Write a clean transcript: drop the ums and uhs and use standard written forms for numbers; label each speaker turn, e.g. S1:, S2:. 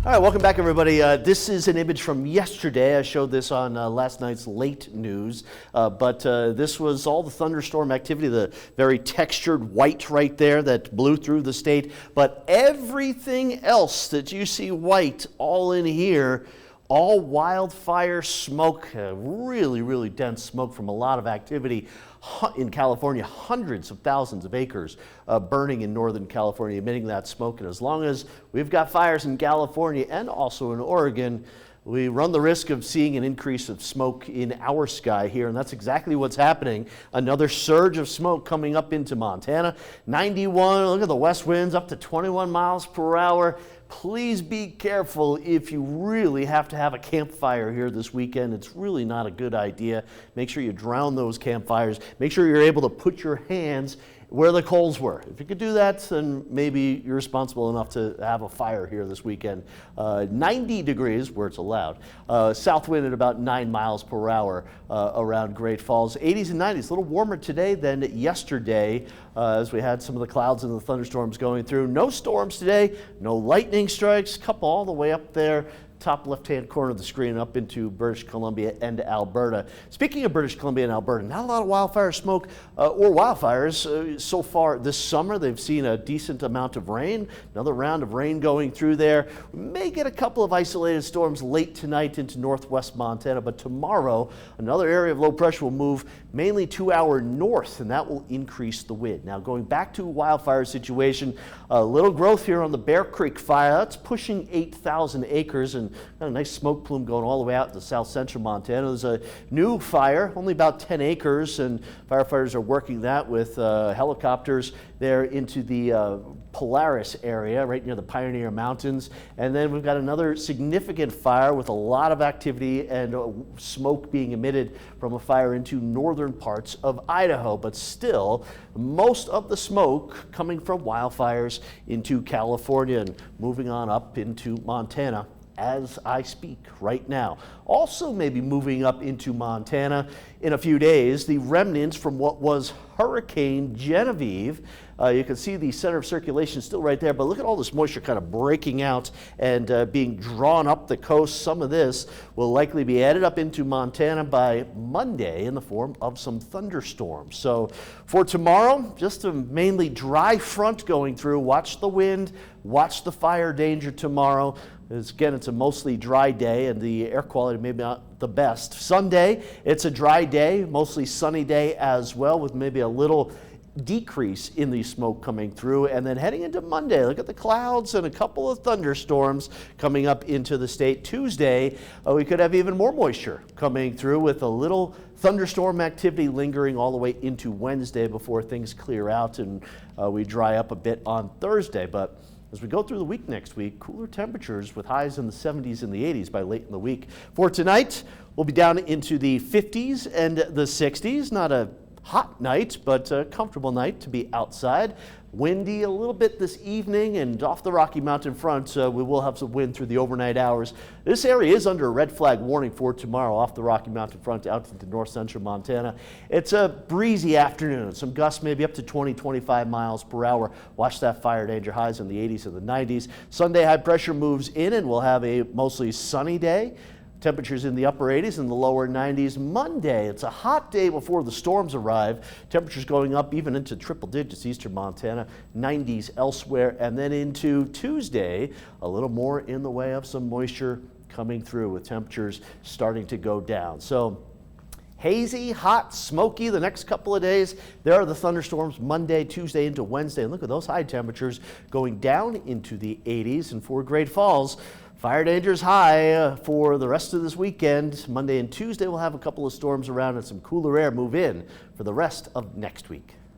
S1: All right, welcome back, everybody. This is an image from yesterday. I showed this on last night's late news, but this was all the thunderstorm activity, the very textured white right there that blew through the state. But everything else that you see white all in here, all wildfire smoke, really, really dense smoke from a lot of activity in California, hundreds of thousands of acres burning in Northern California, emitting that smoke. And as long as we've got fires in California and also in Oregon, we run the risk of seeing an increase of smoke in our sky here, and that's exactly what's happening. Another surge of smoke coming up into Montana. 91, look at the west winds up to 21 miles per hour. Please be careful if you really have to have a campfire here this weekend. It's really not a good idea. Make sure you drown those campfires. Make sure you're able to put your hands where the coals were. If you could do that, then maybe you're responsible enough to have a fire here this weekend. 90 degrees where it's allowed. South wind at about 9 miles per hour around Great Falls. 80s and 90s, a little warmer today than yesterday as we had some of the clouds and the thunderstorms going through. No storms today, no lightning strikes, couple all the way up there. Top left-hand corner of the screen up into British Columbia and Alberta. Speaking of British Columbia and Alberta, not a lot of wildfire smoke or wildfires so far this summer. They've seen a decent amount of rain, another round of rain going through there. We may get a couple of isolated storms late tonight into northwest Montana, but tomorrow another area of low pressure will move mainly to our north, and that will increase the wind. Now, going back to wildfire situation, a little growth here on the Bear Creek fire. That's pushing 8,000 acres and got a nice smoke plume going all the way out to south central Montana. There's a new fire, only about 10 acres, and firefighters are working that with helicopters there into the Polaris area, right near the Pioneer Mountains. And then we've got another significant fire with a lot of activity and smoke being emitted from a fire into northern parts of Idaho. But still, most of the smoke coming from wildfires into California and moving on up into Montana as I speak right now. Also maybe moving up into Montana in a few days, the remnants from what was Hurricane Genevieve. You can see the center of circulation still right there, but look at all this moisture kind of breaking out and being drawn up the coast. Some of this will likely be added up into Montana by Monday in the form of some thunderstorms. So for tomorrow, just a mainly dry front going through. Watch the wind, watch the fire danger tomorrow. Again, it's a mostly dry day and the air quality maybe not the best. Sunday, it's a dry day, mostly sunny day as well, with maybe a little decrease in the smoke coming through. And then heading into Monday, look at the clouds and a couple of thunderstorms coming up into the state. Tuesday, we could have even more moisture coming through with a little thunderstorm activity lingering all the way into Wednesday before things clear out and we dry up a bit on Thursday. But as we go through the week next week, cooler temperatures with highs in the 70s and the 80s by late in the week. For tonight, we'll be down into the 50s and the 60s. Not a hot night, but a comfortable night to be outside. Windy a little bit this evening, and off the Rocky Mountain front, we will have some wind through the overnight hours. This area is under a red flag warning for tomorrow off the Rocky Mountain front out into north central Montana. It's a breezy afternoon. Some gusts maybe up to 20-25 miles per hour. Watch that fire danger, highs in the 80s and the 90s. Sunday, high pressure moves in, and we'll have a mostly sunny day. Temperatures in the upper 80s and the lower 90s. Monday, it's a hot day before the storms arrive. Temperatures going up even into triple digits eastern Montana, 90s elsewhere. And then into Tuesday, a little more in the way of some moisture coming through with temperatures starting to go down. So hazy, hot, smoky the next couple of days. There are the thunderstorms Monday, Tuesday into Wednesday. And look at those high temperatures going down into the 80s. And for Great Falls, fire danger is high for the rest of this weekend. Monday and Tuesday we'll have a couple of storms around and some cooler air move in for the rest of next week.